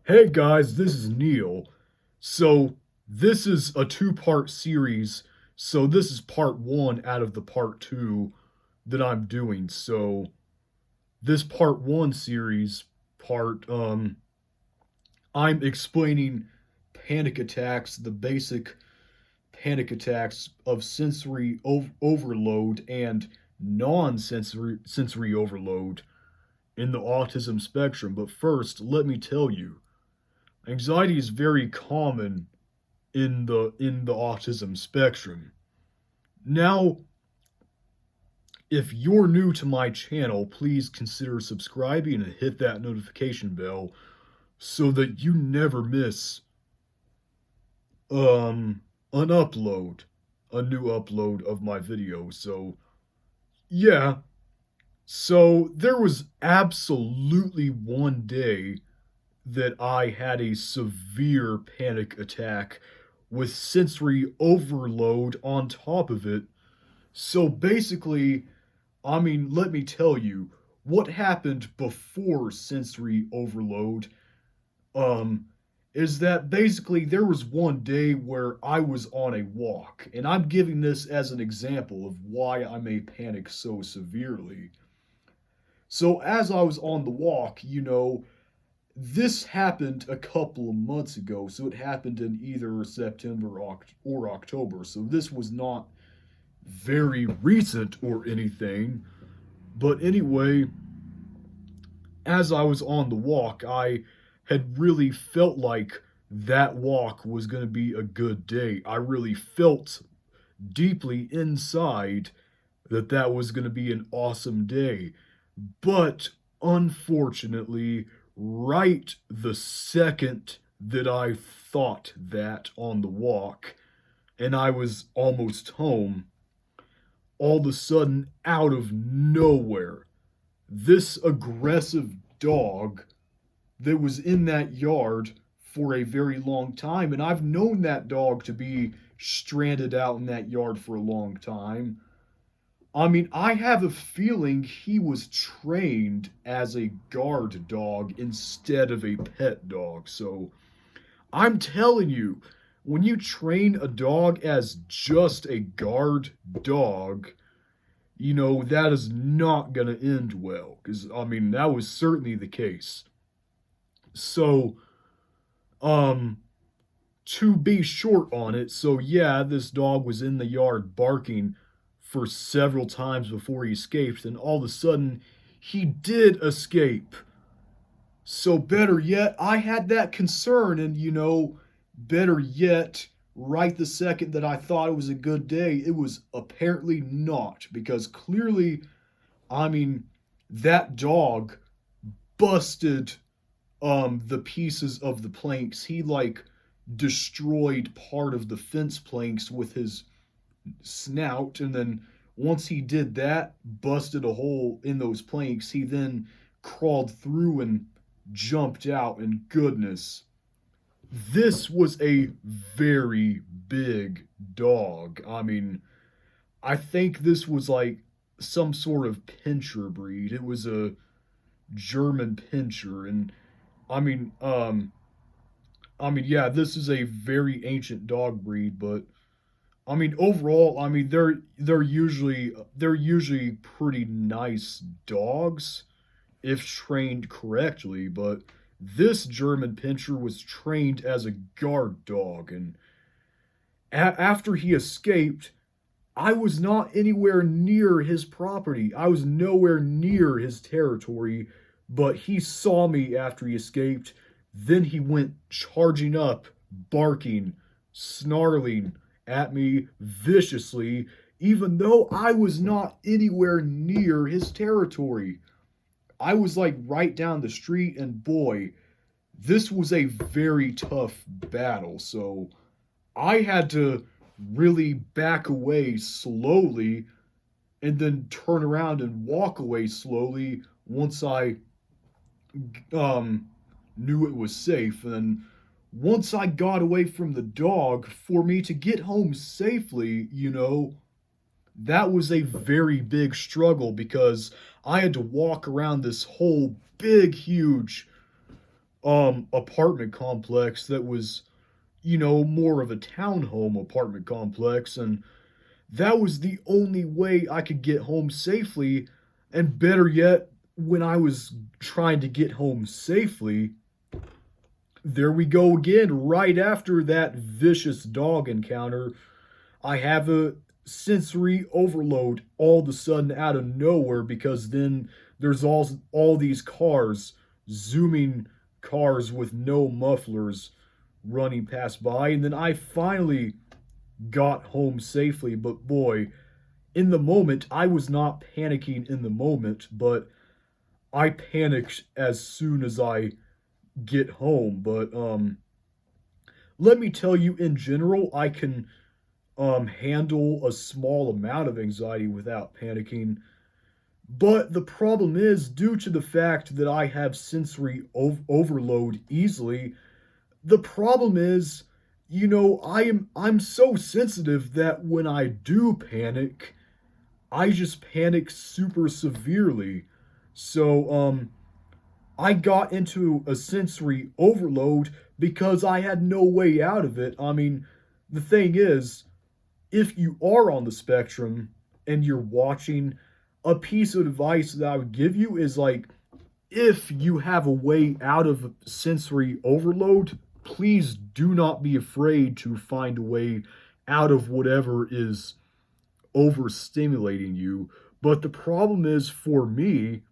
Hey guys, this is Neil. So, this is a two-part series. So, this is part one out of the part two that I'm doing. So, this part one series I'm explaining panic attacks, the basic panic attacks of overload and non-sensory overload in the autism spectrum. But first, let me tell you, anxiety is very common in the autism spectrum. Now, if you're new to my channel, please consider subscribing and hit that notification bell so that you never miss an upload, a new upload of my video. So, yeah. So, there was absolutely one day that I had a severe panic attack with sensory overload on top of it. So basically, let me tell you what happened before sensory overload. Um, is that basically there was one day where I was on a walk, and I'm giving this as an example of why I may panic so severely. So as I was on the walk, this happened a couple of months ago, so it happened in either September or October. So this was not very recent or anything. But anyway, as I was on the walk, I had really felt like that walk was going to be a good day. I really felt deeply inside that that was going to be an awesome day. But unfortunately, right the second that I thought that on the walk and I was almost home, all of a sudden, out of nowhere, this aggressive dog that was in that yard for a very long time, and I've known that dog to be stranded out in that yard for a long time. I have a feeling he was trained as a guard dog instead of a pet dog. So I'm telling you, when you train a dog as just a guard dog, that is not going to end well. Because, that was certainly the case. So, um, to be short on it, so yeah, this dog was in the yard barking for several times before he escaped, and all of a sudden, he did escape. So, better yet, I had that concern, and better yet, right the second that I thought it was a good day, it was apparently not, because clearly, I mean, that dog busted the pieces of the planks. He like destroyed part of the fence planks with his snout, and then once he did that, busted a hole in those planks, he then crawled through and jumped out. And goodness, this was a very big dog. I think this was like some sort of pinscher breed. It was a German pinscher, and I mean, um, yeah, this is a very ancient dog breed, but overall, they're usually pretty nice dogs if trained correctly. But this German Pinscher was trained as a guard dog, and after he escaped, I was not anywhere near his property. I was nowhere near his territory, but he saw me after he escaped. Then he went charging up, barking, snarling at me viciously, even though I was not anywhere near his territory. I was like right down the street, and boy, this was a very tough battle. So I had to really back away slowly and then turn around and walk away slowly once I um, knew it was safe. And once I got away from the dog, for me to get home safely, that was a very big struggle because I had to walk around this whole big, huge apartment complex that was, you know, more of a townhome apartment complex, and that was the only way I could get home safely. And better yet, when I was trying to get home safely, there we go again. Right after that vicious dog encounter, I have a sensory overload all of a sudden out of nowhere because then there's all these cars, zooming cars with no mufflers running past by, and then I finally got home safely. But boy, in the moment, I was not panicking in the moment, but I panicked as soon as I get home. But let me tell you, in general, I can handle a small amount of anxiety without panicking. But the problem is, due to the fact that I have sensory overload easily, the problem is, you know, I'm so sensitive that when I do panic, I just panic super severely. So I got into a sensory overload because I had no way out of it. I mean, the thing is, if you are on the spectrum and you're watching, a piece of advice that I would give you is like, if you have a way out of sensory overload, please do not be afraid to find a way out of whatever is overstimulating you. But the problem is, for me,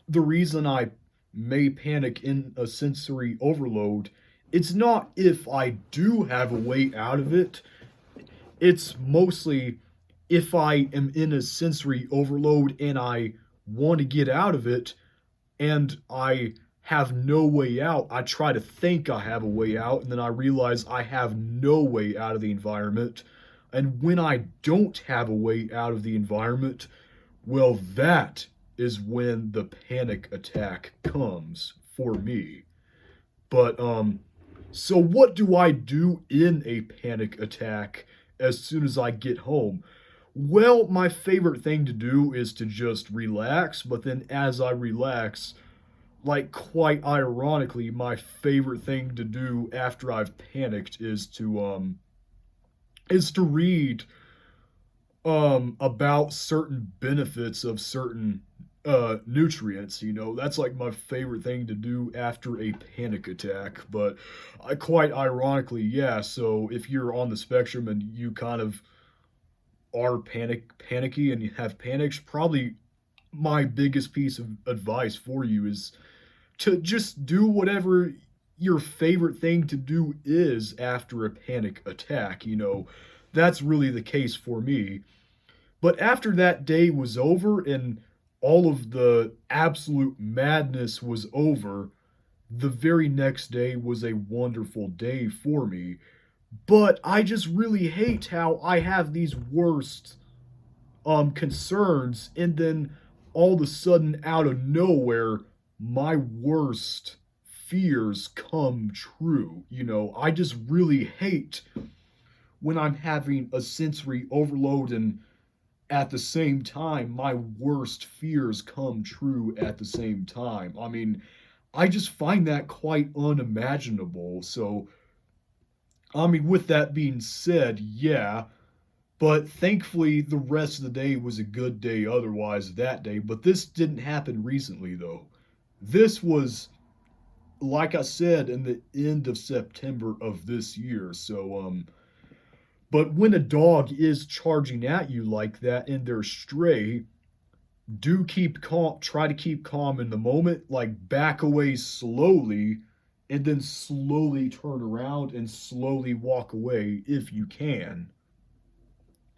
the reason I may panic in a sensory overload, it's not if I do have a way out of it. It's mostly if I am in a sensory overload and I want to get out of it and I have no way out. I try to think I have a way out, and then I realize I have no way out of the environment. And when I don't have a way out of the environment, well, that is when the panic attack comes for me. But so what do I do in a panic attack as soon as I get home? Well, my favorite thing to do is to just relax, but then as I relax, like quite ironically, my favorite thing to do after I've panicked is to read about certain benefits of certain nutrients. You know, that's like my favorite thing to do after a panic attack. But quite ironically, yeah, so if you're on the spectrum and you kind of are panicky and you have panics, probably my biggest piece of advice for you is to just do whatever your favorite thing to do is after a panic attack. You know, that's really the case for me. But after that day was over and all of the absolute madness was over, the very next day was a wonderful day for me. But I just really hate how I have these worst concerns, and then all of a sudden out of nowhere my worst fears come true. You know, I just really hate when I'm having a sensory overload and at the same time my worst fears come true at the same time. I mean, I just find that quite unimaginable. So I mean, with that being said, yeah, but thankfully the rest of the day was a good day otherwise that day. But this didn't happen recently though. This was, like I said, in the end of September of this year. So but when a dog is charging at you like that and they're stray, do keep calm, try to keep calm in the moment, like back away slowly and then slowly turn around and slowly walk away if you can.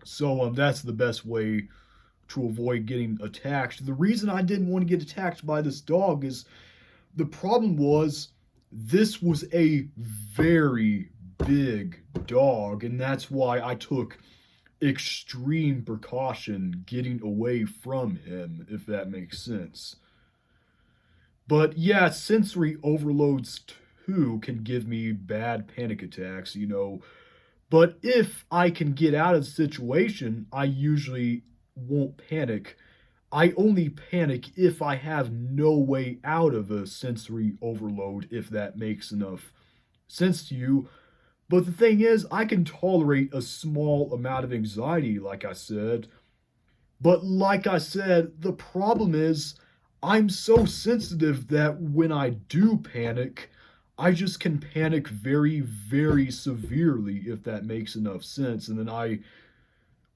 So that's the best way to avoid getting attacked. The reason I didn't want to get attacked by this dog is the problem was this was a very big dog, and that's why I took extreme precaution getting away from him, if that makes sense. But yeah, sensory overloads too can give me bad panic attacks, you know. But if I can get out of the situation, I usually won't panic. I only panic if I have no way out of a sensory overload, if that makes enough sense to you. But the thing is, I can tolerate a small amount of anxiety, like I said. But like I said, the problem is I'm so sensitive that when I do panic, I just can panic very, very severely, if that makes enough sense. And then I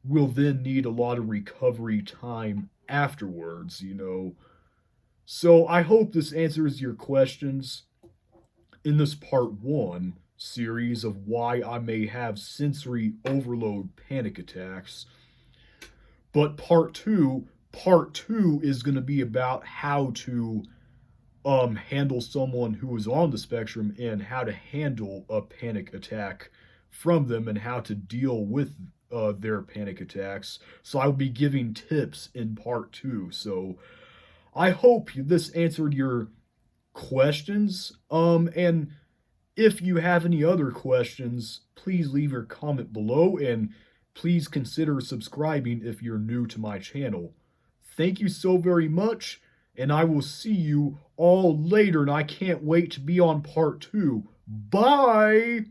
will then need a lot of recovery time afterwards. So I hope this answers your questions in this part one series of why I may have sensory overload panic attacks. But part two is going to be about how to handle someone who is on the spectrum and how to handle a panic attack from them and how to deal with their panic attacks. So I'll be giving tips in part two. So I hope this answered your questions. And if you have any other questions, please leave your comment below and please consider subscribing if you're new to my channel. Thank you so very much, and I will see you all later, and I can't wait to be on part two. Bye!